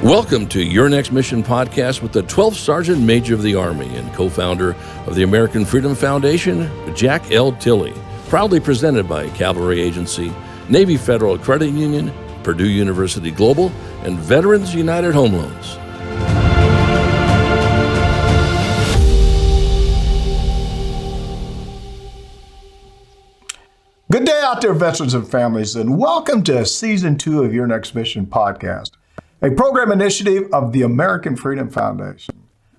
Welcome to Your Next Mission podcast with the 12th Sergeant Major of the Army and co-founder of the American Freedom Foundation, Jack L. Tilley. Proudly presented by Cavalry Agency, Navy Federal Credit Union, Purdue University Global, and Veterans United Home Loans. Good day out there, veterans and families, and welcome to Season 2 of Your Next Mission podcast, a program initiative of the American Freedom Foundation.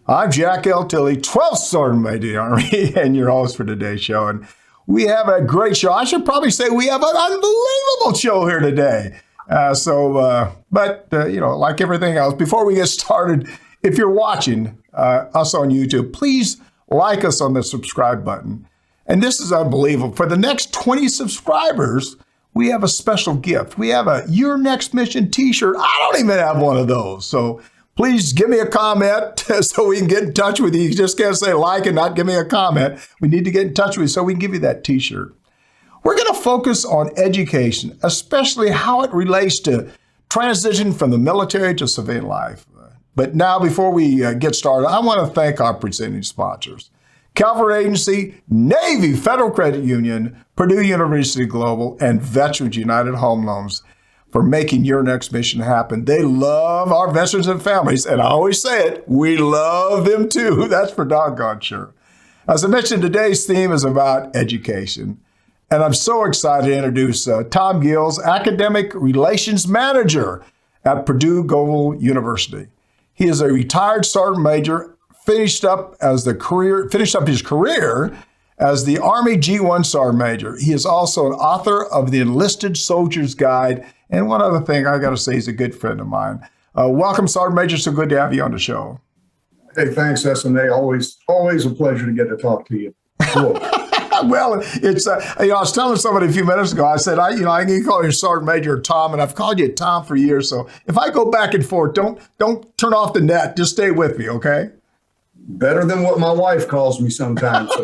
I'm Jack L. Tilley, 12th Sergeant Major of the Army, and your host for today's show. And we have a great show. I should probably say we have an unbelievable show here today. But like everything else, before we get started, if you're watching us on YouTube, please like us on the subscribe button. And this is unbelievable. For the next 20 subscribers, we have a special gift. We have a Your Next Mission t-shirt. I don't even have one of those. So please give me a comment so we can get in touch with you. You just can't say like and not give me a comment. We need to get in touch with you so we can give you that t-shirt. We're going to focus on education, especially how it relates to transition from the military to civilian life. But now, before we get started, I want to thank our presenting sponsors. Cavalry Agency, Navy Federal Credit Union, Purdue University Global, and Veterans United Home Loans for making Your Next Mission happen. They love our veterans and families, and I always say it, we love them too. That's for doggone sure. As I mentioned, today's theme is about education, and I'm so excited to introduce Tom Gills, Academic Relations Manager at Purdue Global University. He is a retired Sergeant Major, finished up his career as the Army G1 Sergeant Major. He is also an author of the Enlisted Soldier's Guide. And one other thing I got to say, he's a good friend of mine. Welcome, Sergeant Major. So good to have you on the show. Hey, thanks, SMA. Always a pleasure to get to talk to you. Cool. Well, it's I was telling somebody a few minutes ago. I said I can call you Sergeant Major or Tom, and I've called you Tom for years. So if I go back and forth, don't turn off the net. Just stay with me, okay? Better than what my wife calls me sometimes. So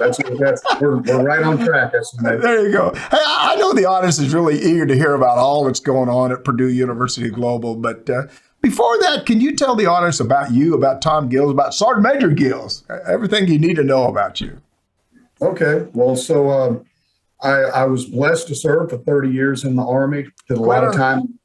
we're right on track. There you go. Hey, I know the audience is really eager to hear about all that's going on at Purdue University Global. But before that, can you tell the audience about you, about Tom Gills, about Sergeant Major Gills, everything you need to know about you? Okay. Well, so I was blessed to serve for 30 years in the Army. Did a lot of time.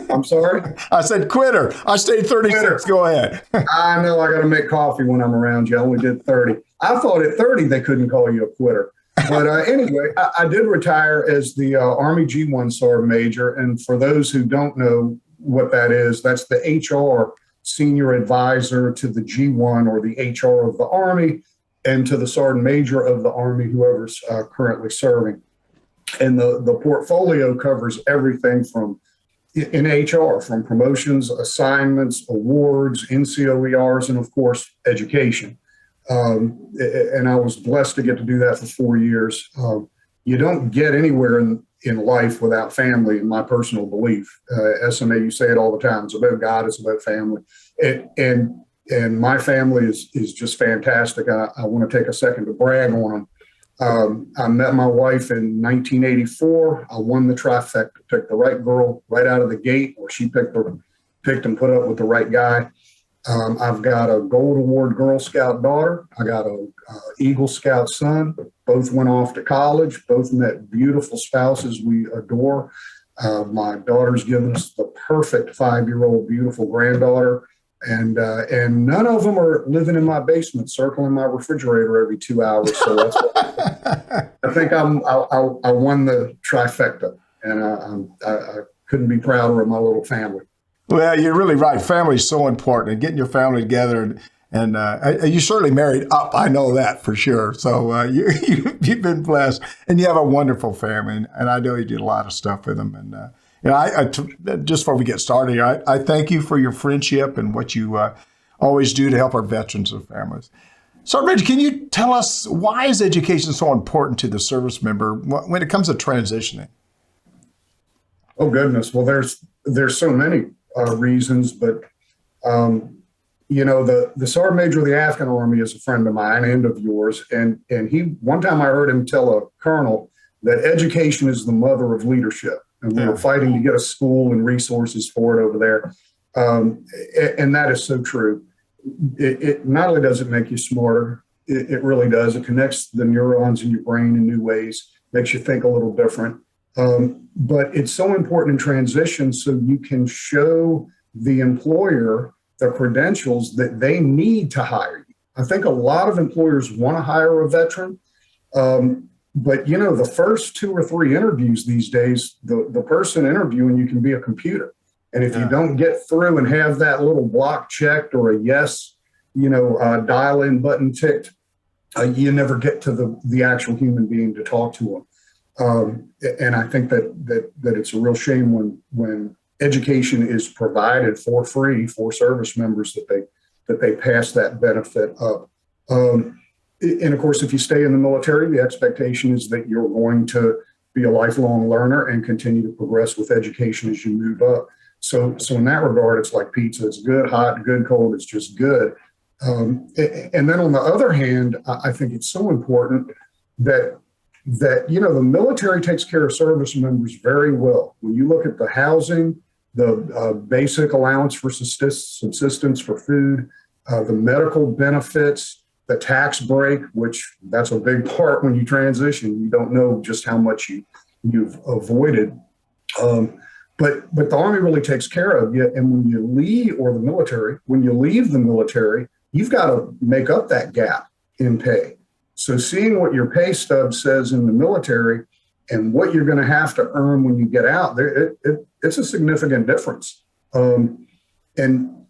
I'm sorry? I said quitter. I stayed 36. Quitter. Go ahead. I know I got to make coffee when I'm around you. I only did 30. I thought at 30 they couldn't call you a quitter. But anyway, I did retire as the Army G1 Sergeant Major. And for those who don't know what that is, that's the HR Senior Advisor to the G1 or the HR of the Army and to the Sergeant Major of the Army, whoever's currently serving. And the portfolio covers everything from in HR, from promotions, assignments, awards, NCOERs, and of course, education. And I was blessed to get to do that for 4 years. You don't get anywhere in life without family, in my personal belief. SMA, you say it all the time. It's about God, it's about family. And my family is just fantastic. I want to take a second to brag on them. I met my wife in 1984. I won the trifecta, picked the right girl right out of the gate, or she picked and put up with the right guy. I've got a Gold Award Girl Scout daughter. I got a Eagle Scout son. Both went off to college. Both met beautiful spouses we adore. My daughter's given us the perfect 5-year-old beautiful granddaughter. And none of them are living in my basement, circling my refrigerator every 2 hours. So that's what I think I won the trifecta, and I couldn't be prouder of my little family. Well, you're really right. Family is so important, and getting your family together, and you certainly married up. I know that for sure. So you've been blessed, and you have a wonderful family, and I know you did a lot of stuff with them. And I just before we get started, I thank you for your friendship and what you always do to help our veterans and families. So, Rich, can you tell us why is education so important to the service member when it comes to transitioning? Oh goodness, well, there's so many reasons, but the Sergeant Major of the Afghan Army is a friend of mine and of yours, and he one time I heard him tell a colonel that education is the mother of leadership. And we were fighting to get a school and resources for it over there. And that is so true. It not only does it make you smarter, it really does. It connects the neurons in your brain in new ways, makes you think a little different. But it's so important in transition so you can show the employer the credentials that they need to hire you. I think a lot of employers want to hire a veteran, but the first 2 or 3 interviews these days, the person interviewing you can be a computer. And if you don't get through and have that little block checked or a yes, dial-in button ticked, you never get to the actual human being to talk to them. And I think that it's a real shame when education is provided for free for service members that they pass that benefit up. And of course, if you stay in the military, the expectation is that you're going to be a lifelong learner and continue to progress with education as you move up. So in that regard, it's like pizza. It's good, hot, good, cold. It's just good. And then on the other hand, I think it's so important that the military takes care of service members very well. When you look at the housing, the basic allowance for subsistence for food, the medical benefits, the tax break, which that's a big part when you transition. You don't know just how much you've avoided. But the Army really takes care of you. And when you leave, or the military, when you leave the military, you've got to make up that gap in pay. So seeing what your pay stub says in the military and what you're going to have to earn when you get out, it's a significant difference. And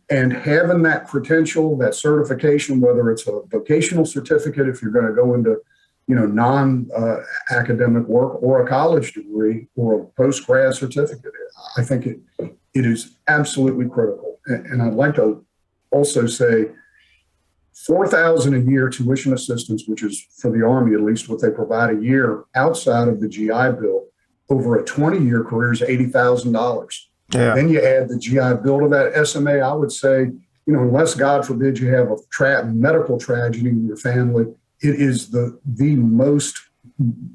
having that credential, that certification, whether it's a vocational certificate, if you're going to go into non-academic work, or a college degree or a post-grad certificate, I think it is absolutely critical. And I'd like to also say $4,000 a year tuition assistance, which is for the Army, at least what they provide a year outside of the GI Bill, over a 20-year career is $80,000. Yeah. Then you add the GI Bill to that SMA. I would say, unless God forbid you have a medical tragedy in your family, it is the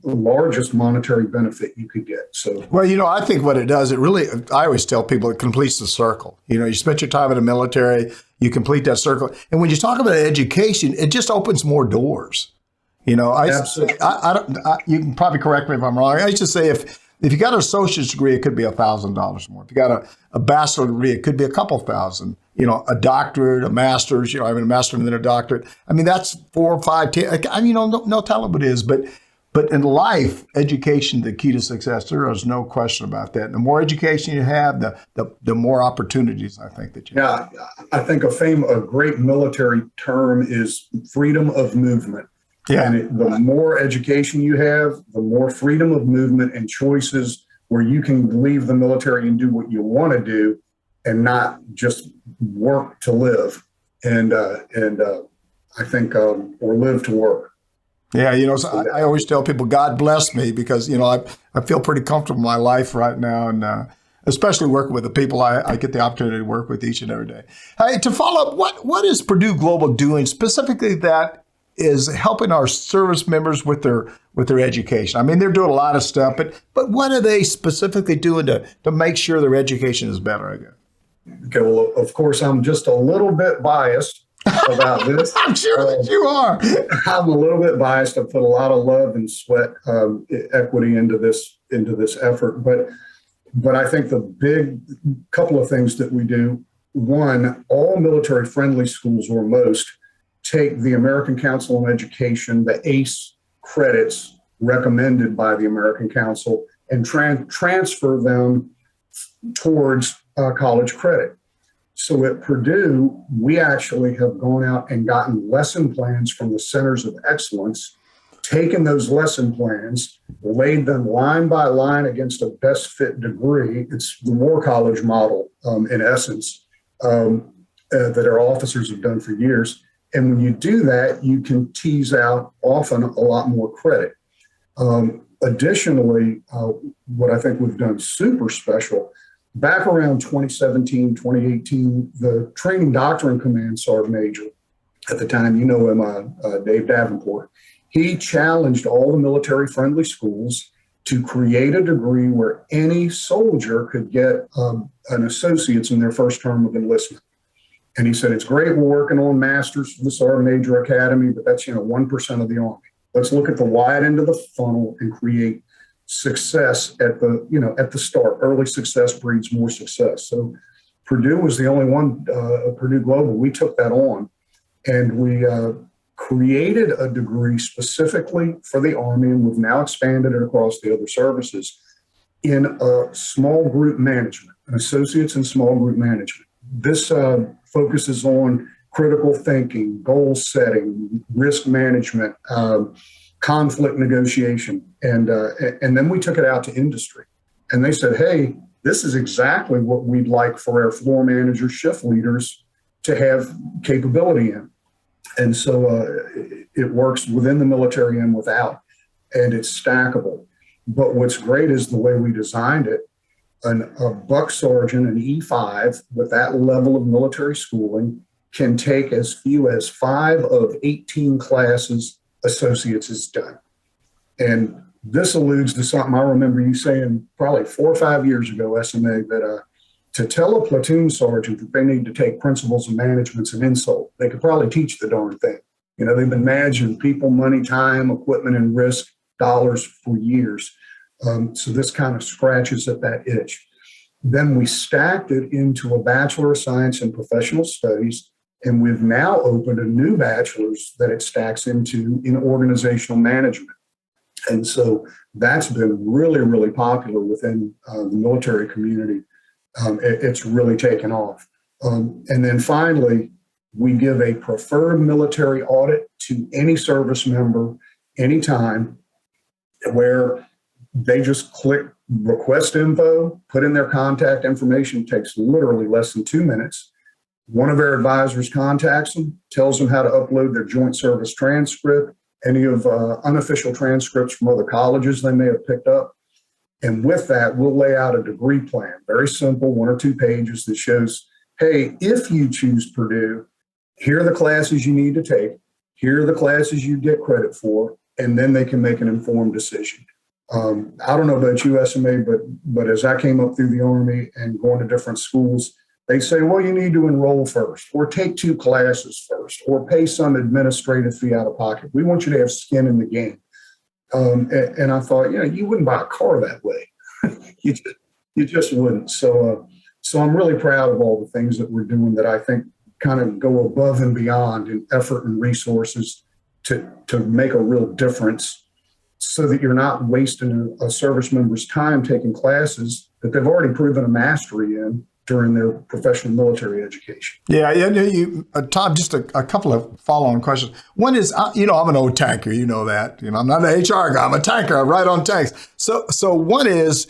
largest monetary benefit you could get. So, well, I think what it does, I always tell people it completes the circle. You spent your time in the military, you complete that circle. And when you talk about education, it just opens more doors. Absolutely. You can probably correct me if I'm wrong. I used to say if you got an associate's degree, it could be $1,000 more. If you got a bachelor's degree, it could be a couple thousand. A doctorate, a master's, having a master's and then a doctorate. I mean, that's 4 or 5, 10. No telling what it is. But in life, education, the key to success. There is no question about that. And the more education you have, the more opportunities I think that you have. Yeah, I think a great military term is freedom of movement. Yeah. And the more education you have, the more freedom of movement and choices where you can leave the military and do what you want to do and not just work to live and I think or live to work. Yeah, I always tell people, God bless me, because I feel pretty comfortable in my life right now, and especially working with the people I get the opportunity to work with each and every day. Hey, to follow up, what is Purdue Global doing specifically that is helping our service members with their education? I mean, they're doing a lot of stuff, but what are they specifically doing to make sure their education is better, I guess? Okay, well, of course, I'm just a little bit biased about this. I'm sure that you are. I'm a little bit biased. I put a lot of love and sweat, equity into this effort. But I think the big couple of things that we do: one, all military-friendly schools, or most, take the American Council on Education, the ACE credits recommended by the American Council, and transfer them towards college credit. So at Purdue, we actually have gone out and gotten lesson plans from the Centers of Excellence, taken those lesson plans, laid them line by line against a best fit degree. It's the War College model, in essence, that our officers have done for years. And when you do that, you can tease out often a lot more credit. Additionally, what I think we've done super special, back around 2017, 2018, the Training Doctrine Command Sergeant Major, at the time, him, Dave Davenport, he challenged all the military-friendly schools to create a degree where any soldier could get an associate's in their first term of enlistment. And he said, it's great we're working on masters for the Sergeant Major Academy, but that's 1% of the Army. Let's look at the wide end of the funnel and create success at the start. Early success breeds more success. So Purdue was the only one, Purdue Global. We took that on, and we created a degree specifically for the Army, and we've now expanded it across the other services in a small group management, an associates in small group management. This focuses on critical thinking, goal setting, risk management, conflict negotiation, and then we took it out to industry. And they said, hey, this is exactly what we'd like for our floor managers, shift leaders to have capability in. And so it works within the military and without, and it's stackable. But what's great is the way we designed it. A buck sergeant, an E5, with that level of military schooling can take as few as 5 of 18 classes associates is done. And this alludes to something I remember you saying probably 4 or 5 years ago, SMA, that to tell a platoon sergeant that they need to take principles of management's an insult. They could probably teach the darn thing. They've been managing people, money, time, equipment, and risk dollars for years. So this kind of scratches at that itch. Then we stacked it into a Bachelor of Science in Professional Studies, and we've now opened a new bachelor's that it stacks into in organizational management. And so that's been really, really popular within the military community. It's really taken off. And then finally, we give a preferred military audit to any service member anytime, where they just click request info, put in their contact information. It takes literally less than 2 minutes. One of our advisors contacts them, tells them how to upload their joint service transcript, any of unofficial transcripts from other colleges they may have picked up. And with that, we'll lay out a degree plan, very simple, 1 or 2 pages that shows, hey, if you choose Purdue, here are the classes you need to take, here are the classes you get credit for, and then they can make an informed decision. I don't know about you, SMA, but as I came up through the Army and going to different schools, they say, well, you need to enroll first, or take 2 classes first, or pay some administrative fee out of pocket. We want you to have skin in the game. And I thought, you wouldn't buy a car that way. you just wouldn't. So I'm really proud of all the things that we're doing that I think kind of go above and beyond in effort and resources to make a real difference, so that you're not wasting a service member's time taking classes that they've already proven a mastery in during their professional military education. Yeah, Tom, just a couple of follow-on questions. One is, I'm an old tanker, that. I'm not an HR guy, I'm a tanker, I ride on tanks. So one is,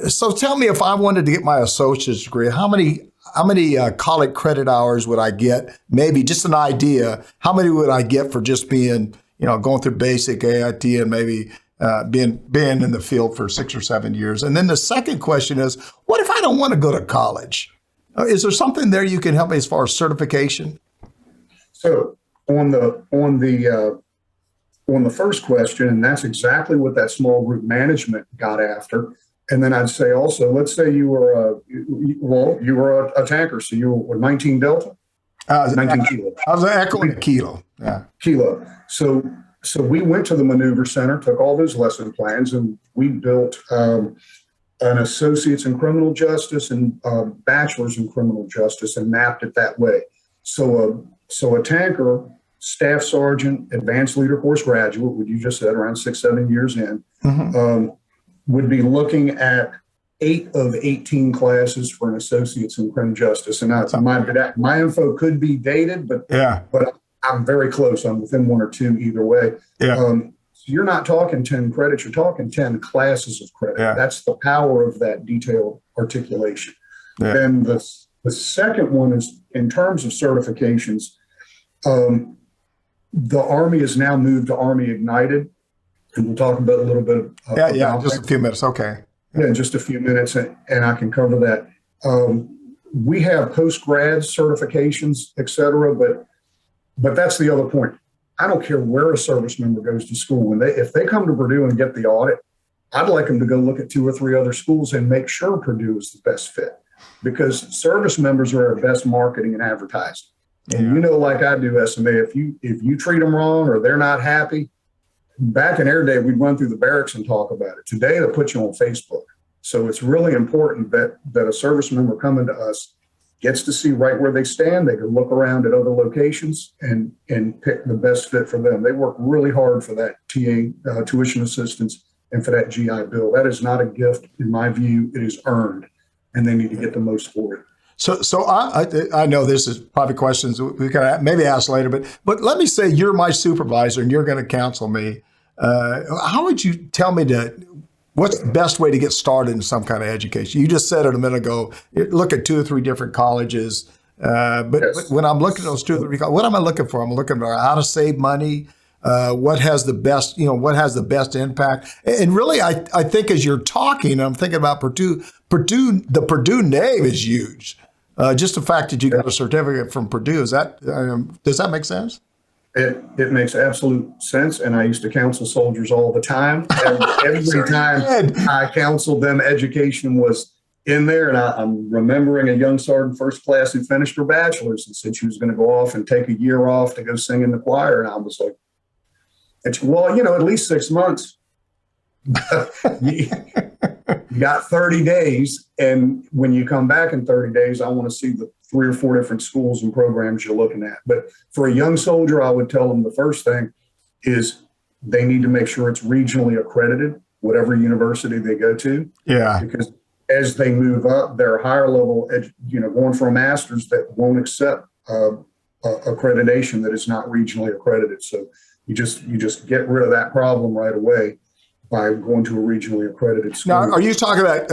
so tell me, if I wanted to get my associate's degree, how many college credit hours would I get? Maybe just an idea, how many would I get for just being, going through basic AIT and maybe being in the field for 6 or 7 years? And then the second question is, what if I don't want to go to college? Is there something there you can help me as far as certification? So on the first question, and that's exactly what that small group management got after. And then I'd say also, let's say you were a tanker, so you were 19 Delta. 19 Kilo. I was echoing a Kilo. Yeah. Kilo. So we went to the maneuver center, took all those lesson plans, and we built an associate's in criminal justice and bachelor's in criminal justice, and mapped it that way. So a tanker, staff sergeant, advanced leader course graduate, what you just said, around 6-7 years in, would be looking at 8 of 18 classes for an associate's in criminal justice. And my info could be dated, but I'm very close. I'm within 1 or 2 either way. Yeah. So you're not talking 10 credits, you're talking 10 classes of credit. Yeah. That's the power of that detailed articulation. Yeah. And the second one is, in terms of certifications, the Army has now moved to ArmyIgnited, and we'll talk about a little bit about just a few minutes. Okay. Yeah, just a few minutes, and I can cover that. We have post-grad certifications, et cetera, but that's the other point. I don't care where a service member goes to school. If they come to Purdue and get the audit, I'd like them to go look at 2 or 3 other schools and make sure Purdue is the best fit, because service members are our best marketing and advertising. And like I do, SMA, if you treat them wrong or they're not happy, back in their day, we'd run through the barracks and talk about it. Today, they'll put you on Facebook. So it's really important that a service member coming to us gets to see right where they stand. They can look around at other locations and pick the best fit for them. They work really hard for that TA, tuition assistance, and for that GI Bill. That is not a gift, in my view. It is earned, and they need to get the most for it. So I know this is probably questions we can maybe ask later, but let me say you're my supervisor and you're going to counsel me. How would you tell me what's the best way to get started in some kind of education? You just said it a minute ago. Look at 2 or 3 different colleges, but when I'm looking at those 2 or 3 colleges, what am I looking for? I'm looking for how to save money. What has the best, what has the best impact? And really, I think as you're talking, I'm thinking about Purdue. The Purdue name is huge. Just the fact that you got a certificate from Purdue, does that make sense? It makes absolute sense. And I used to counsel soldiers all the time. Every time I counseled them, education was in there. And I'm remembering a young sergeant first class who finished her bachelor's and said she was going to go off and take a year off to go sing in the choir. And I was like, well, at least 6 months. You got 30 days. And when you come back in 30 days, I want to see the 3 or 4 different schools and programs you're looking at. But for a young soldier, I would tell them the first thing is they need to make sure it's regionally accredited, whatever university they go to. Yeah. Because as they move up, they're higher level, going for a master's that won't accept accreditation that is not regionally accredited. So you just get rid of that problem right away by going to a regionally accredited school. Now, are you talking about,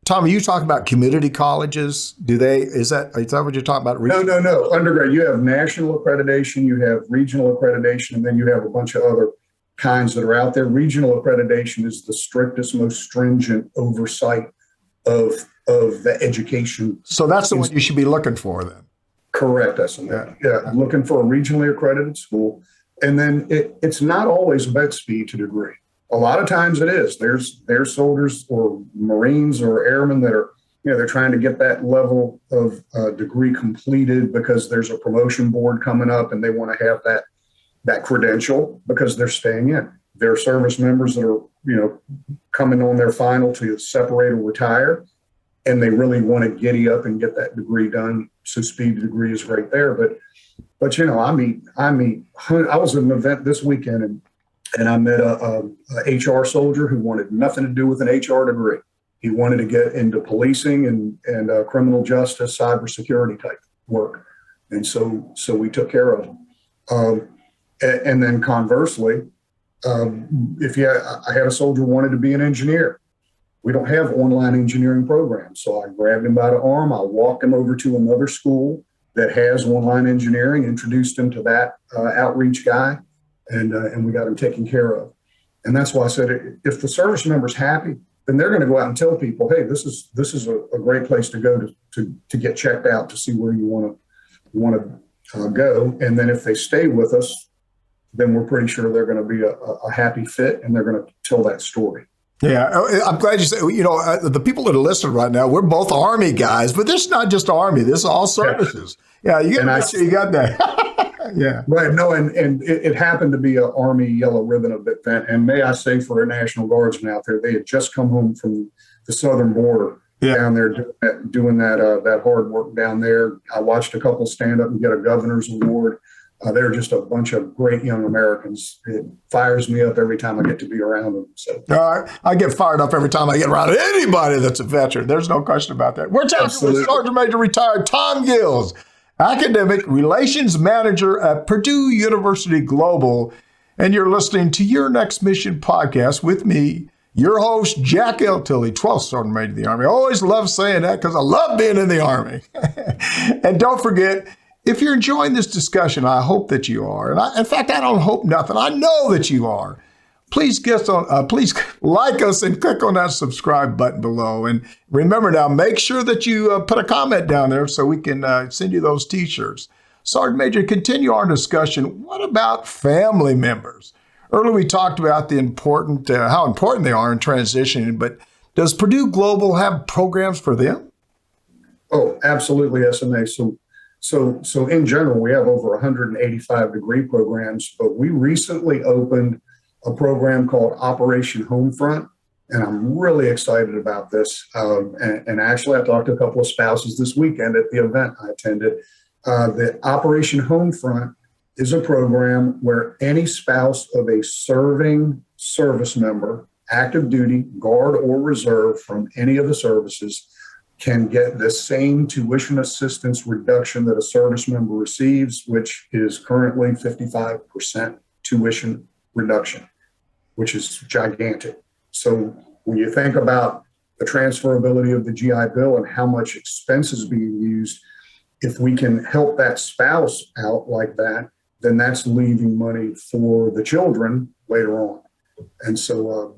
Tom, are you talking about community colleges? Is that what you're talking about? No. Undergrad, you have national accreditation, you have regional accreditation, and then you have a bunch of other kinds that are out there. Regional accreditation is the strictest, most stringent oversight of the education. So that's the one you should be looking for then. Correct, SMA. Yeah, looking for a regionally accredited school. And then it's not always about speed to degree. A lot of times it is. There's soldiers or Marines or airmen that are, they're trying to get that level of degree completed because there's a promotion board coming up and they want to have that credential because they're staying in. There are service members that are, coming on their final to separate or retire, and they really want to giddy up and get that degree done. So speed to degree is right there. But I was at an event this weekend and I met a HR soldier who wanted nothing to do with an HR degree. He wanted to get into policing and criminal justice, cybersecurity type work. And so we took care of him. And then conversely, I had a soldier who wanted to be an engineer. We don't have online engineering programs. So I grabbed him by the arm. I walked him over to another school that has online engineering, introduced him to that outreach guy, and we got him taken care of. And that's why I said, if the service member's happy, then they're going to go out and tell people, hey, this is a great place to go to get checked out to see where you want to go. And then if they stay with us, then we're pretty sure they're going to be a happy fit and they're going to tell that story. Yeah, I'm glad you said, the people that are listening right now, we're both Army guys, but this is not just Army, this is all services. Yeah, you got that. Yeah. Right, no, and it happened to be an Army Yellow Ribbon event. And may I say for our National Guardsmen out there, they had just come home from the southern border down there doing that hard work down there. I watched a couple stand up and get a governor's award. They're just a bunch of great young Americans. It fires me up every time I get to be around them. So I get fired up every time I get around anybody that's a veteran. There's no question about that. We're talking with Sergeant Major retired Tom Gills, Academic Relations Manager at Purdue University Global, and you're listening to Your Next Mission podcast with me, your host, Jack L. Tilley, 12th Sergeant Major of the Army. I always love saying that because I love being in the Army. And don't forget, if you're enjoying this discussion, I hope that you are. And in fact, I don't hope nothing. I know that you are. Please please like us and click on that subscribe button below. And remember now, make sure that you put a comment down there so we can send you those t-shirts. Sergeant Major, continue our discussion. What about family members? Earlier, we talked about how important they are in transitioning, but does Purdue Global have programs for them? Oh, absolutely, SMA. So in general, we have over 185 degree programs, but we recently opened a program called Operation Homefront, and I'm really excited about this. And actually, I talked to a couple of spouses this weekend at the event I attended. The Operation Homefront is a program where any spouse of a serving service member, active duty, guard, or reserve from any of the services can get the same tuition assistance reduction that a service member receives, which is currently 55% tuition reduction, which is gigantic. So when you think about the transferability of the GI Bill and how much expense is being used, if we can help that spouse out like that, then that's leaving money for the children later on. And so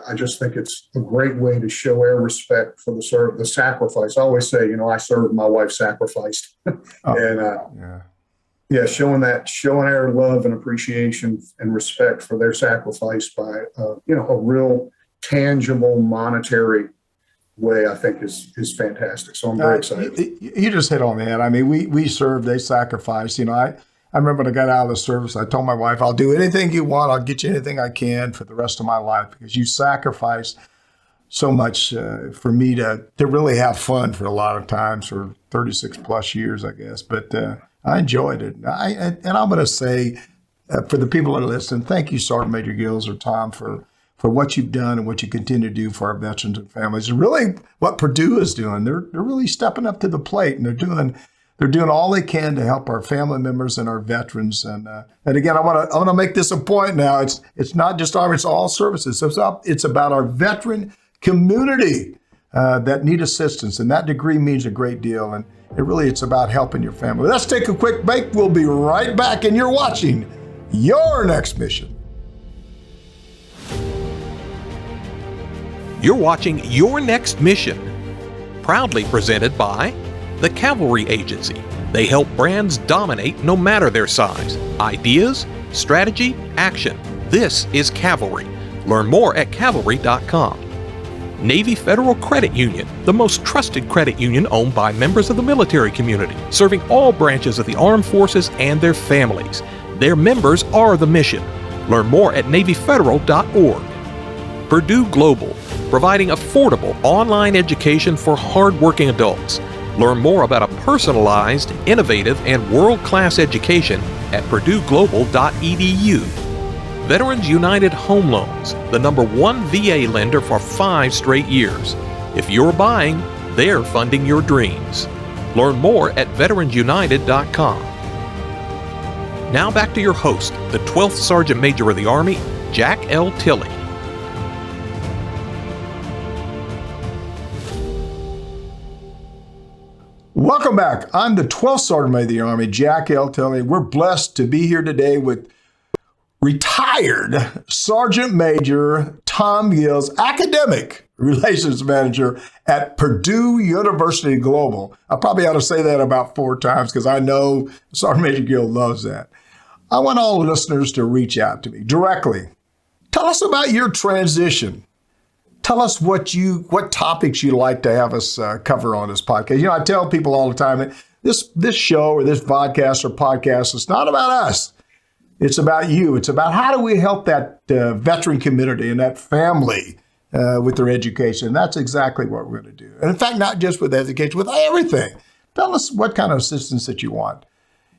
I just think it's a great way to show our respect for the sacrifice. I always say, I served, my wife sacrificed. Showing our love and appreciation and respect for their sacrifice by, a real tangible monetary way, I think is fantastic. So I'm very excited. You just hit on that. I mean, we served, they sacrificed. I remember when I got out of the service, I told my wife, I'll do anything you want. I'll get you anything I can for the rest of my life, because you sacrificed so much for me to really have fun for a lot of times, for 36 plus years, I guess. But I enjoyed it. And I'm going to say, for the people that are listening, thank you, Sergeant Major Gills or Tom, for what you've done and what you continue to do for our veterans and families. And really what Purdue is doing, they're really stepping up to the plate, and they're doing all they can to help our family members and our veterans. And again, I want to make this a point now. It's not just Army, it's all services. It's about our veteran community that need assistance, and that degree means a great deal. And it's about helping your family. Let's take a quick break. We'll be right back, and you're watching Your Next Mission. You're watching Your Next Mission, proudly presented by the Cavalry Agency. They help brands dominate no matter their size. Ideas, strategy, action. This is Cavalry. Learn more at cavalry.com. Navy Federal Credit Union, the most trusted credit union owned by members of the military community, serving all branches of the armed forces and their families. Their members are the mission. Learn more at navyfederal.org. Purdue Global, providing affordable online education for hardworking adults. Learn more about a personalized, innovative, and world-class education at purdueglobal.edu. Veterans United Home Loans, the #1 VA lender for 5 straight years. If you're buying, they're funding your dreams. Learn more at veteransunited.com. Now back to your host, the 12th Sergeant Major of the Army, Jack L. Tilley. Welcome back. I'm the 12th Sergeant Major of the Army, Jack L. Tilley. We're blessed to be here today with retired Sergeant Major Tom Gills, Academic Relations Manager at Purdue University Global. I probably ought to say that about 4 times, because I know Sergeant Major Gill loves that. I want all the listeners to reach out to me directly. Tell us about your transition. Tell us what topics you'd like to have us cover on this podcast. I tell people all the time that this show or this podcast or podcast is not about us. It's about you. It's about how do we help that veteran community and that family with their education. And that's exactly what we're going to do. And in fact, not just with education, with everything. Tell us what kind of assistance that you want.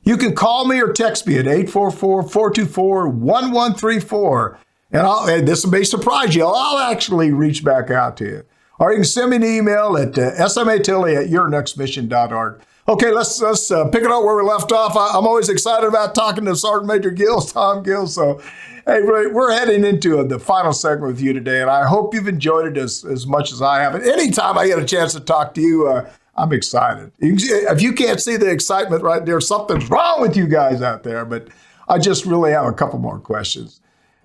You can call me or text me at 844-424-1134. And this may surprise you. I'll actually reach back out to you. Or you can send me an email at SMA Tilley at yournextmission.org. Okay, let's pick it up where we left off. I'm always excited about talking to Sergeant Major Gills, Tom Gills. So, hey, we're heading into the final segment with you today, and I hope you've enjoyed it as much as I have. And anytime I get a chance to talk to you, I'm excited. If you can't see the excitement right there, something's wrong with you guys out there. But I just really have a couple more questions.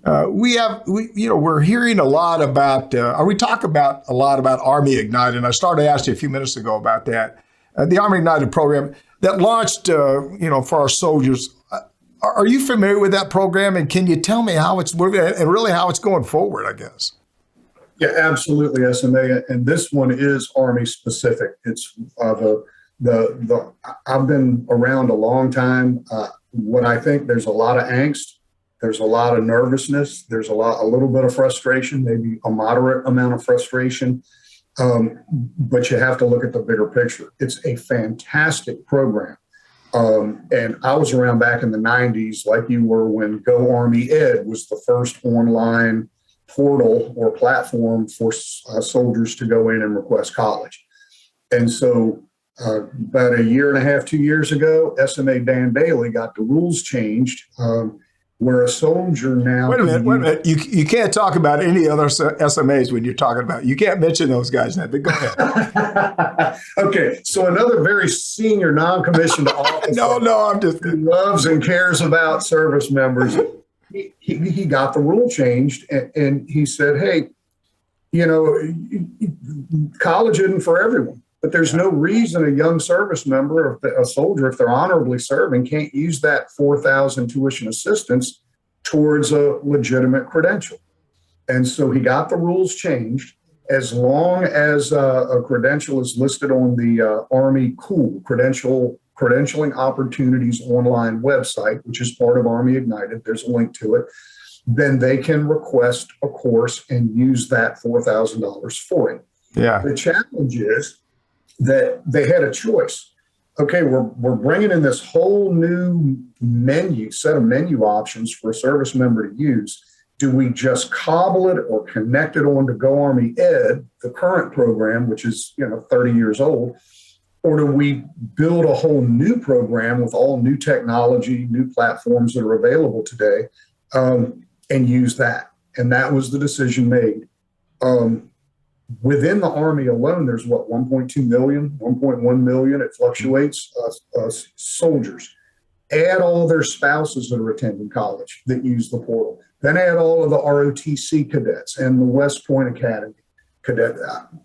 We're hearing a lot about, we talk about a lot about ArmyIgnited, and I started to ask you a few minutes ago about that. The ArmyIgnited program that launched, for our soldiers. Are you familiar with that program, and can you tell me how it's working and really how it's going forward, I guess? Yeah, absolutely, SMA. And this one is Army specific. It's I've been around a long time. What I think, there's a lot of angst, there's a lot of nervousness, there's a little bit of frustration, maybe a moderate amount of frustration. But you have to look at the bigger picture. It's a fantastic program. And I was around back in the 90s, like you were, when Go Army Ed was the first online portal or platform for soldiers to go in and request college. And so about a year and a half, 2 years ago, SMA Dan Bailey got the rules changed, where a soldier now... Wait a minute. You can't talk about any other SMAs when you're talking about... You can't mention those guys now, but go ahead. Okay, so another very senior non-commissioned officer... No, I'm just... who loves and cares about service members, he got the rule changed, and he said, hey, college isn't for everyone. But there's no reason a young service member, a soldier, if they're honorably serving, can't use that $4,000 tuition assistance towards a legitimate credential. And so he got the rules changed. As long as a credential is listed on the Army COOL, Credentialing Opportunities online website, which is part of ArmyIgnited, there's a link to it, then they can request a course and use that $4,000 for it. Yeah. The challenge is that they had a choice. Okay, we're bringing in this whole new set of menu options for a service member to use. Do we just cobble it or connect it on to Go Army Ed, the current program, which is 30 years old, or do we build a whole new program with all new technology, new platforms that are available today, and use that? And that was the decision made. Within the Army alone, there's 1.2 million, 1.1 million, it fluctuates, soldiers. Add all of their spouses that are attending college that use the portal. Then add all of the ROTC cadets and the West Point Academy cadet.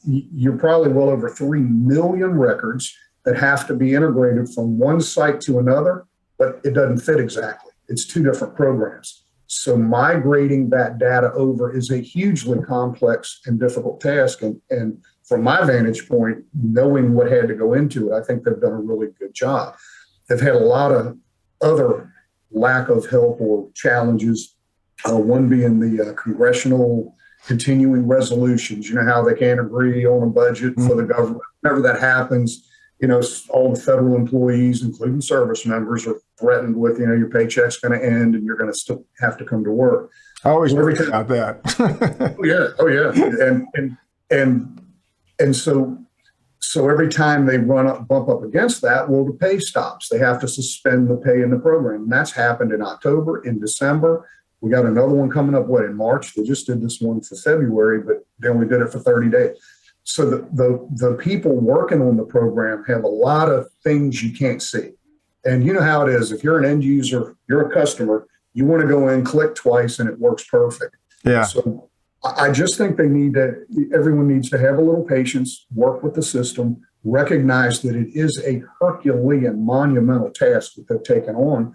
You're probably well over 3 million records that have to be integrated from one site to another, but it doesn't fit exactly. It's two different programs. So migrating that data over is a hugely complex and difficult task. And from my vantage point, knowing what had to go into it, I think they've done a really good job. They've had a lot of other lack of help or challenges, one being the congressional continuing resolutions. You know how they can't agree on a budget for the government. Whenever that happens, all the federal employees, including service members, are threatened with, your paycheck's going to end and you're going to still have to come to work. I always worry about that. Oh yeah. And so every time they bump up against that, well, the pay stops. They have to suspend the pay in the program. And that's happened in October, in December. We got another one coming up, in March? They just did this one for February, but they only did it for 30 days. So the people working on the program have a lot of things you can't see. And you know how it is. If you're an end user, you're a customer, you want to go in, click twice, and it works perfect. Yeah. So I just think everyone needs to have a little patience, work with the system, recognize that it is a Herculean, monumental task that they've taken on,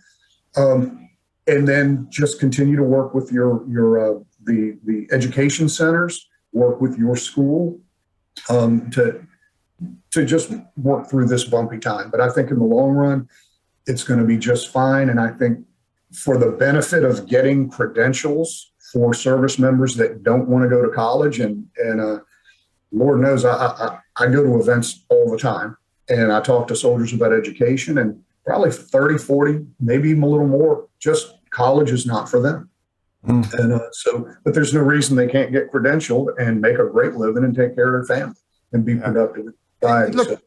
and then just continue to work with the education centers, work with your school, to just work through this bumpy time. But I think in the long run, it's going to be just fine. And I think for the benefit of getting credentials for service members that don't want to go to college, and Lord knows I go to events all the time, and I talk to soldiers about education, and probably 30, 40, maybe even a little more, just college is not for them. And but there's no reason they can't get credentialed and make a great living and take care of their family and be productive in society. Look,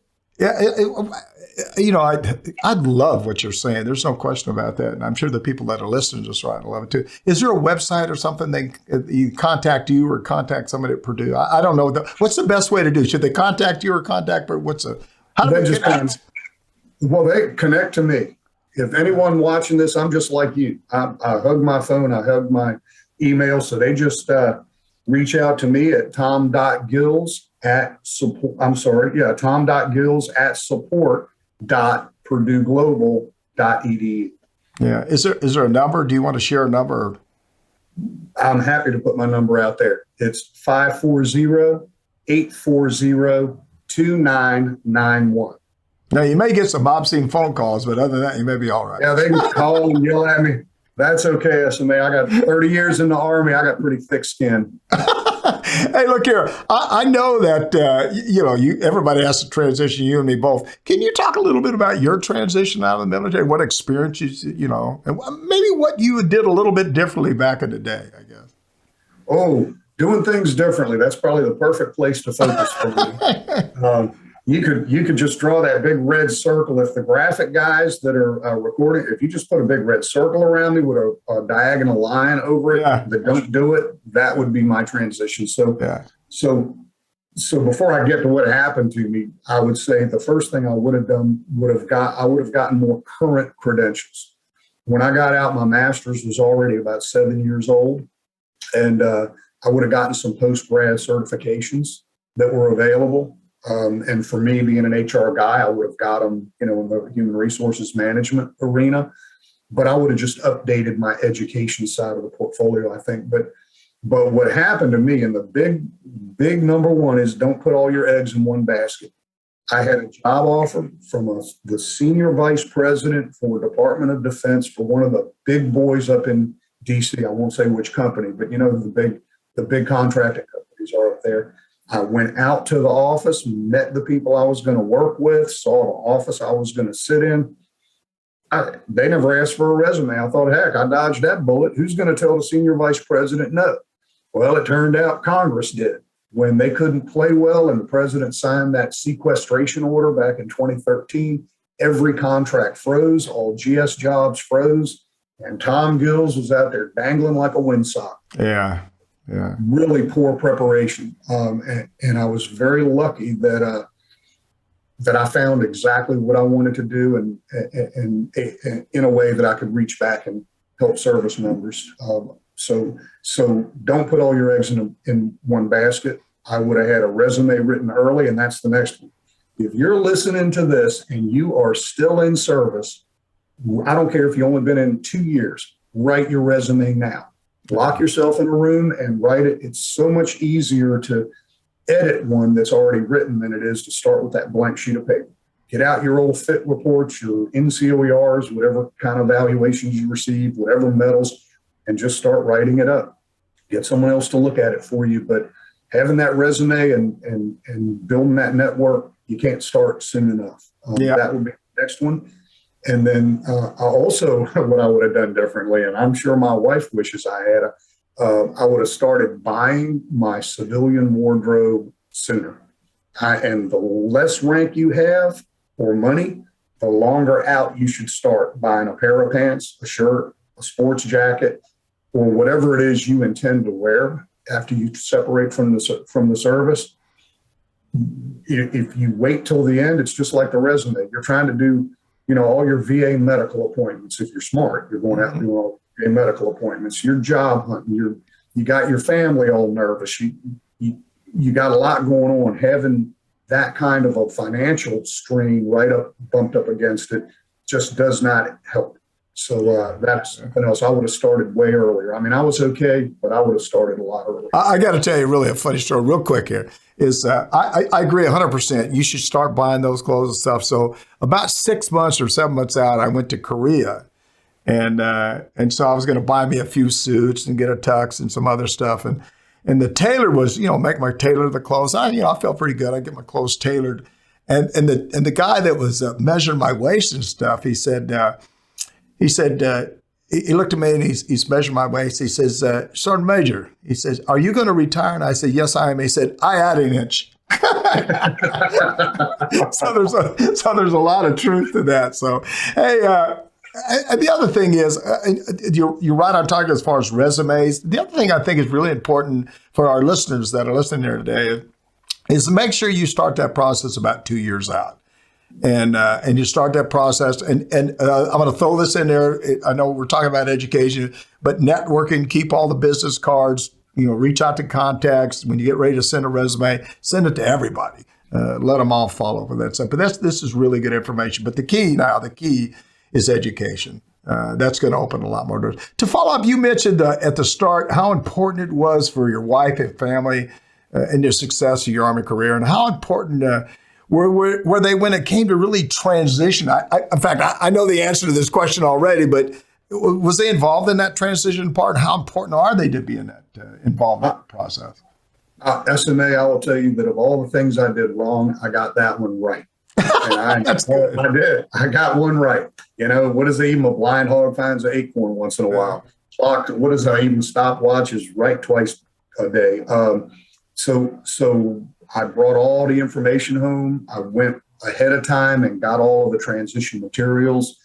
I love what you're saying. There's no question about that. And I'm sure the people that are listening just right love it too. Is there a website or something they contact you or contact somebody at Purdue? I don't know. What's the best way to do? Should they contact you or contact, or how do they connect? Well, they connect to me. If anyone watching this, I'm just like you. I hug my phone, I hug my email. So they just reach out to me at tom.gills at support.purdueglobal.edu. Yeah. Is there a number? Do you want to share a number? I'm happy to put my number out there. It's 540-840-2991. Now, you may get some obscene phone calls, but other than that, you may be all right. Yeah, they can call and yell at me. That's okay, SMA. I got 30 years in the Army. I got pretty thick skin. Hey, look here. I know that, everybody has to transition, you and me both. Can you talk a little bit about your transition out of the military? What experiences, and maybe what you did a little bit differently back in the day, I guess. Oh, doing things differently. That's probably the perfect place to focus for me. You could just draw that big red circle. If the graphic guys that are recording, if you just put a big red circle around me with a diagonal line over it that don't do it, that would be my transition. So before I get to what happened to me, I would say the first thing I would have done would have gotten more current credentials. When I got out, my master's was already about 7 years old, and I would have gotten some post-grad certifications that were available. And for me, being an HR guy, I would have got them, in the human resources management arena. But I would have just updated my education side of the portfolio, I think. But what happened to me, and the big number one is don't put all your eggs in one basket. I had a job offer from the senior vice president for Department of Defense for one of the big boys up in DC. I won't say which company, but the big contracting companies are up there. I went out to the office, met the people I was going to work with, saw the office I was going to sit in. They never asked for a resume. I thought, heck, I dodged that bullet. Who's going to tell the senior vice president no? Well, it turned out Congress did. When they couldn't play well and the president signed that sequestration order back in 2013, every contract froze, all GS jobs froze, and Tom Gills was out there dangling like a windsock. Yeah. Really poor preparation. And I was very lucky that I found exactly what I wanted to do and in a way that I could reach back and help service members. So don't put all your eggs in one basket. I would have had a resume written early, and that's the next one. If you're listening to this and you are still in service, I don't care if you've only been in 2 years, write your resume now. Lock yourself in a room and write it. It's so much easier to edit one that's already written than it is to start with that blank sheet of paper. Get out your old fit reports, your NCOERs, whatever kind of evaluations you received, whatever medals, and just start writing it up. Get someone else to look at it for you. But having that resume and building that network, you can't start soon enough. That would be the next one. And then I also, what I would have done differently, and I'm sure my wife wishes I had, I would have started buying my civilian wardrobe sooner. And the less rank you have or money, the longer out you should start buying a pair of pants, a shirt, a sports jacket, or whatever it is you intend to wear after you separate from the service. If you wait till the end, it's just like the resume. You're trying to do all your VA medical appointments. If you're smart, you're going out and doing all VA medical appointments. Your job hunting, you got your family all nervous. You got a lot going on. Having that kind of a financial strain bumped up against it just does not help. So that's something else. I would have started way earlier. I mean, I was okay, but I would have started a lot earlier. I got to tell you really a funny story real quick here is I agree 100%. You should start buying those clothes and stuff. So about 6 months or 7 months out, I went to Korea. And so I was going to buy me a few suits and get a tux and some other stuff. And the tailor was, make my tailor the clothes. I felt pretty good. I get my clothes tailored. And the guy that was measuring my waist and stuff, he said, he looked at me and he's measuring my waist. He says, Sergeant Major, he says, are you going to retire? And I said, yes, I am. He said, I add an inch. So there's a lot of truth to that. So, hey, and the other thing is, you're right on target as far as resumes. The other thing I think is really important for our listeners that are listening here today is to make sure you start that process about 2 years out. And you start that process. And I'm going to throw this in there. I know we're talking about education, but networking, keep all the business cards, reach out to contacts. When you get ready to send a resume, send it to everybody. Let them all follow for that stuff. But this is really good information. But the key is education. That's going to open a lot more doors. To follow up, you mentioned at the start how important it was for your wife and family and your success of your Army career, and how important were they when it came to really transition? In fact, I know the answer to this question already, but was they involved in that transition part? How important are they to be in that involvement process? SMA, I will tell you that of all the things I did wrong, I got that one right. And That's good. I did. I got one right. You know, what is even a blind hog finds an acorn once in a while? Clock, what is even stopwatch is right twice a day. So I brought all the information home. I went ahead of time and got all of the transition materials,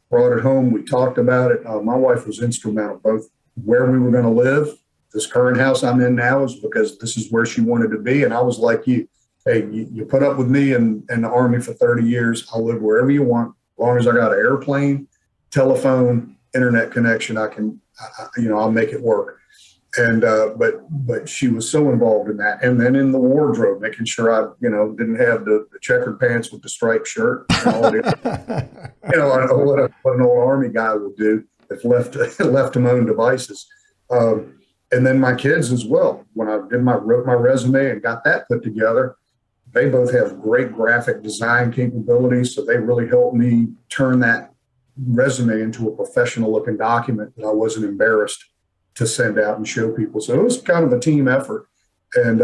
brought it home. We talked about it. My wife was instrumental, both where we were going to live. This current house I'm in now is because this is where she wanted to be. And I was like you, hey, you put up with me in the Army for 30 years. I'll live wherever you want. As long as I got an airplane, telephone, internet connection, I'll make it work. And, but she was so involved in that. And then in the wardrobe, making sure I, didn't have the checkered pants with the striped shirt. And all what an old Army guy will do if left to my own devices. And then my kids as well. When I wrote my resume and got that put together, they both have great graphic design capabilities. So they really helped me turn that resume into a professional looking document that I wasn't embarrassed to send out and show people. So it was kind of a team effort. And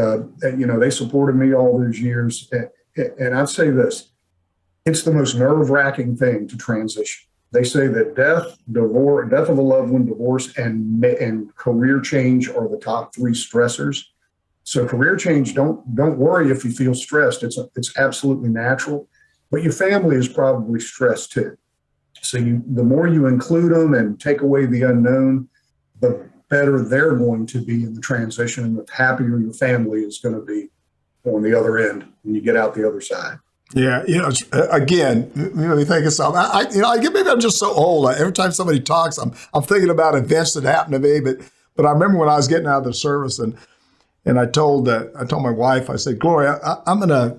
they supported me all those years. And I'd say this, it's the most nerve-wracking thing to transition. They say that death of a loved one, divorce, and career change are the top three stressors. So career change, don't worry if you feel stressed. It's absolutely natural. But your family is probably stressed too. So the more you include them and take away the unknown, the better they're going to be in the transition, and the happier your family is going to be on the other end when you get out the other side. Yeah, again, you think of something. Maybe I'm just so old. Every time somebody talks, I'm thinking about events that happened to me. But I remember when I was getting out of the service, and I told my wife, I said, Gloria,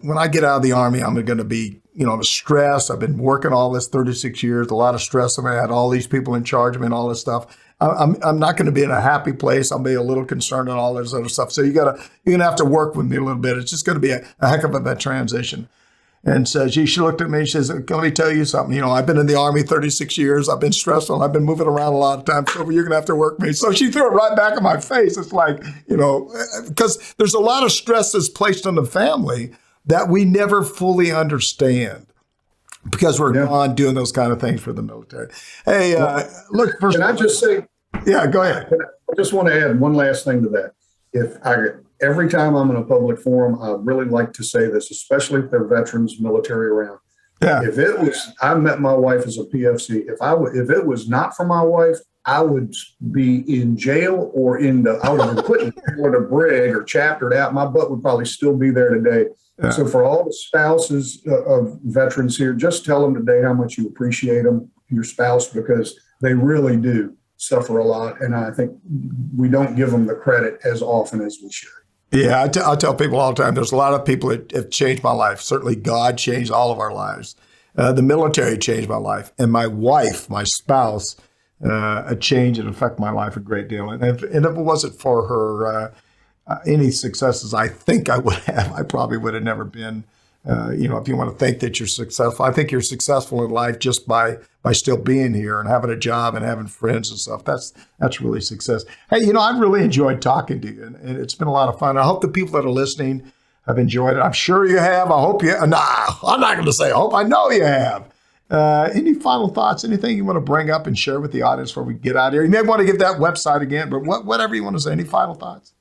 when I get out of the Army, I'm going to be, stressed. I've been working all this 36 years, a lot of stress. I had all these people in charge of me and all this stuff. I'm not going to be in a happy place. I'll be a little concerned and all this other stuff. So you're gonna have to work with me a little bit. It's just going to be a heck of a transition. And so she looked at me and she says, let me tell you something. I've been in the Army 36 years. I've been stressful. I've been moving around a lot of times. So you're going to have to work me. So she threw it right back in my face. It's like, because there's a lot of stress that's placed on the family that we never fully understand because we're gone doing those kind of things for the military. Hey, look, first. Can I just say? Yeah, go ahead. I just want to add one last thing to that. Every time I'm in a public forum, I really like to say this, especially if there are veterans, military around. Yeah. I met my wife as a PFC. If it was not for my wife, I would be in jail or I would have been put in a brig or chaptered out. My butt would probably still be there today. Yeah. So for all the spouses of veterans here, just tell them today how much you appreciate them, your spouse, because they really do suffer a lot. And I think we don't give them the credit as often as we should. Yeah, I tell people all the time, there's a lot of people that have changed my life. Certainly God changed all of our lives. The military changed my life. And my wife, my spouse, a change and affect my life a great deal. And if it wasn't for her, any successes I think I would have, I probably would have never been. If you want to think that you're successful, I think you're successful in life just by still being here and having a job and having friends and stuff. That's really success. Hey, I've really enjoyed talking to you, and it's been a lot of fun. I hope the people that are listening have enjoyed it. I'm sure you have. I hope you. I'm not going to say I hope. I know you have. Any final thoughts? Anything you want to bring up and share with the audience before we get out of here? You may want to give that website again, but whatever you want to say. Any final thoughts?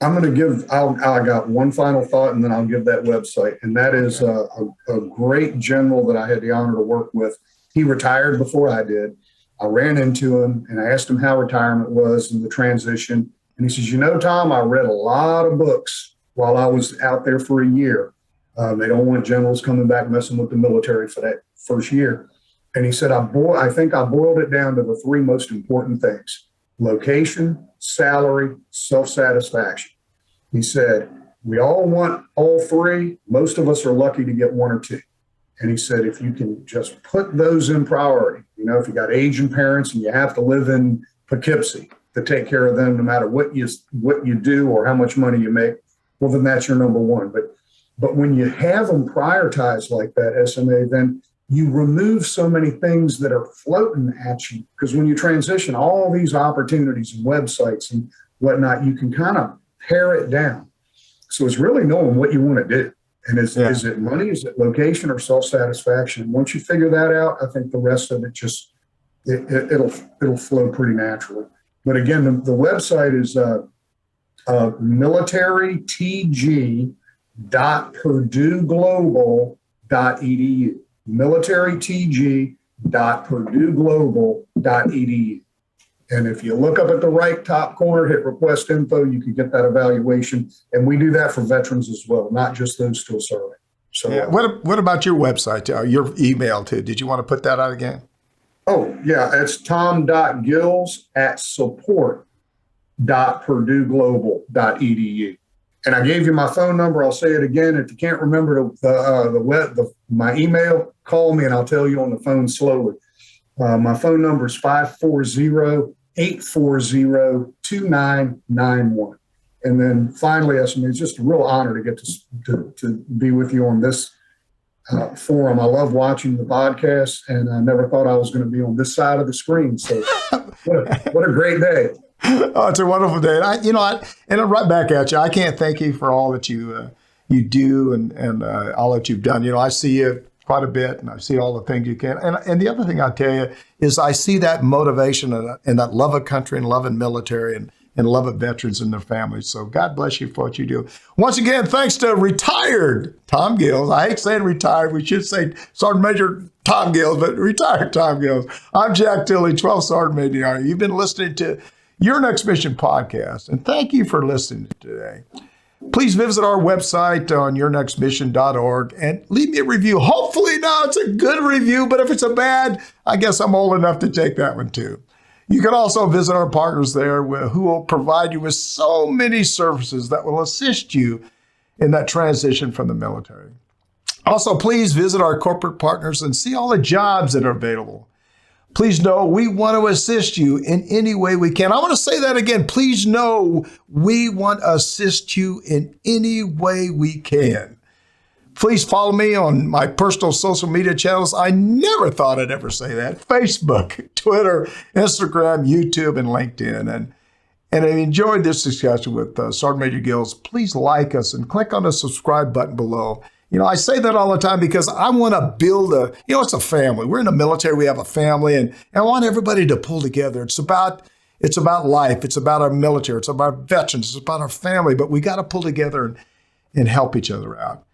I'm going to give, I got one final thought, and then I'll give that website. And that is a great general that I had the honor to work with. He retired before I did. I ran into him and I asked him how retirement was and the transition. And he says, Tom, I read a lot of books while I was out there for a year. They don't want generals coming back messing with the military for that first year. And he said, I think I boiled it down to the three most important things: location, salary, self-satisfaction. He said, we all want all three. Most of us are lucky to get one or two. And he said, if you can just put those in priority, if you got aging parents and you have to live in Poughkeepsie to take care of them, no matter what you do or how much money you make, well, then that's your number one. But when you have them prioritized like that, SMA, then you remove so many things that are floating at you. Because when you transition all these opportunities and websites and whatnot, you can kind of pare it down. So it's really knowing what you want to do. And is it money, is it location, or self-satisfaction? Once you figure that out, I think the rest of it just, it'll flow pretty naturally. But again, the website is militarytg.purdueglobal.edu. militarytg.purdueglobal.edu. And if you look up at the right top corner, hit request info, you can get that evaluation. And we do that for veterans as well, not just those still serving. So, what about your website, your email too? Did you want to put that out again? Oh, yeah. It's tom.gills@support.purdueglobal.edu. And I gave you my phone number. I'll say it again. If you can't remember my email, call me and I'll tell you on the phone slowly. My phone number is 540-840-2991. And then finally, SMA, it's just a real honor to get to be with you on this forum. I love watching the podcast, and I never thought I was going to be on this side of the screen. So what a great day. Oh, it's a wonderful day. And I'm right back at you. I can't thank you for all that you do and all that you've done. I see you quite a bit, and I see all the things you can. And the other thing I tell you is I see that motivation and that love of country and love of military and love of veterans and their families. So God bless you for what you do. Once again, thanks to retired Tom Gills. I hate saying retired. We should say Sergeant Major Tom Gills, but retired Tom Gills. I'm Jack Tilley, 12th Sergeant Major. You've been listening to Your Next Mission podcast, and thank you for listening today. Please visit our website on yournextmission.org and leave me a review. Hopefully now it's a good review, but if it's a bad, I guess I'm old enough to take that one too. You can also visit our partners there who will provide you with so many services that will assist you in that transition from the military. Also, please visit our corporate partners and see all the jobs that are available. Please know we want to assist you in any way we can. I want to say that again. Please know we want to assist you in any way we can. Please follow me on my personal social media channels. I never thought I'd ever say that. Facebook, Twitter, Instagram, YouTube, and LinkedIn. And I enjoyed this discussion with Sergeant Major Gills. Please like us and click on the subscribe button below. I say that all the time because I want to build it's a family. We're in the military. We have a family, and I want everybody to pull together. It's about life. It's about our military. It's about veterans. It's about our family, but we got to pull together and help each other out.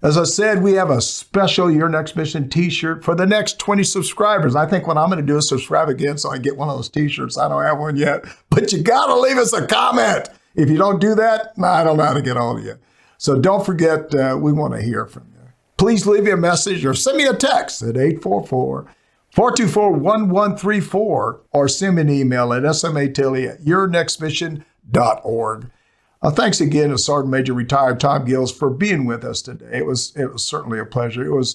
As I said, we have a special Your Next Mission t-shirt for the next 20 subscribers. I think what I'm going to do is subscribe again so I get one of those t-shirts. I don't have one yet, but you got to leave us a comment. If you don't do that, I don't know how to get hold of you. So don't forget, we want to hear from you. Please leave me a message or send me a text at 844-424-1134 or send me an email at smatilley@yournextmission.org. Thanks again to Sergeant Major Retired Tom Gills for being with us today. It was certainly a pleasure. It was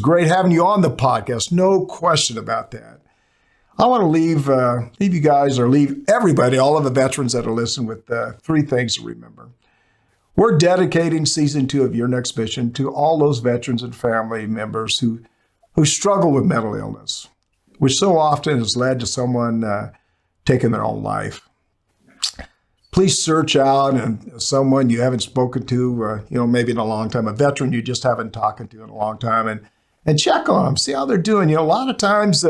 great having you on the podcast. No question about that. I want to leave you guys or leave everybody, all of the veterans that are listening, with three things to remember. We're dedicating season 2 of Your Next Mission to all those veterans and family members who struggle with mental illness, which so often has led to someone taking their own life. Please search out someone you haven't spoken to, maybe in a long time, a veteran you just haven't talked to in a long time, and check on them, see how they're doing. A lot of times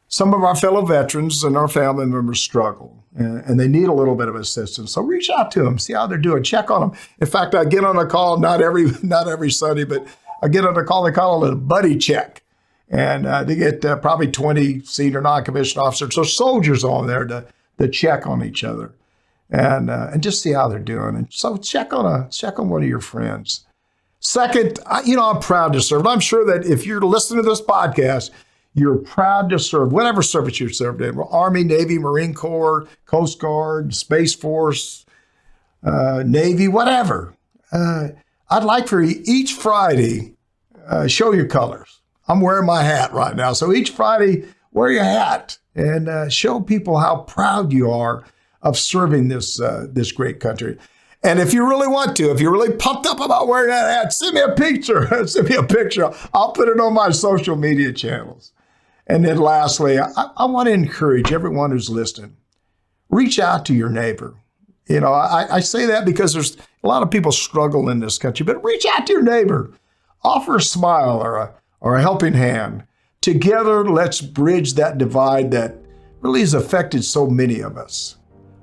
some of our fellow veterans and our family members struggle, and they need a little bit of assistance. So reach out to them, see how they're doing, check on them. In fact, I get on a call, not every Sunday, but I get on a call, they call it a buddy check. And they get probably 20 senior non-commissioned officers or soldiers on there to check on each other and just see how they're doing. And so check on one of your friends. Second, I'm proud to serve. I'm sure that if you're listening to this podcast, you're proud to serve, whatever service you served in, Army, Navy, Marine Corps, Coast Guard, Space Force, Navy, whatever. I'd like for each Friday show your colors. I'm wearing my hat right now. So each Friday, wear your hat and show people how proud you are of serving this great country. And if you really want to, if you're really pumped up about wearing that hat, send me a picture. Send me a picture. I'll put it on my social media channels. And then lastly, I want to encourage everyone who's listening, reach out to your neighbor. You know, I say that because there's a lot of people struggle in this country, but reach out to your neighbor. Offer a smile or a helping hand. Together, let's bridge that divide that really has affected so many of us.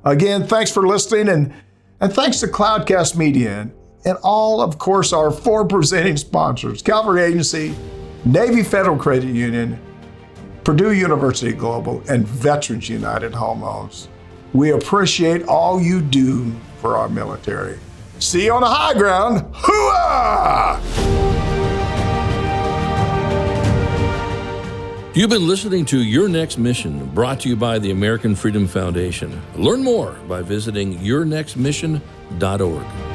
Again, thanks for listening, and thanks to Cloudcast Media and all, of course, our 4 presenting sponsors, Cavalry Agency, Navy Federal Credit Union, Purdue University Global, and Veterans United Home Loans. We appreciate all you do for our military. See you on the high ground. Hooah! You've been listening to Your Next Mission, brought to you by the American Freedom Foundation. Learn more by visiting yournextmission.org.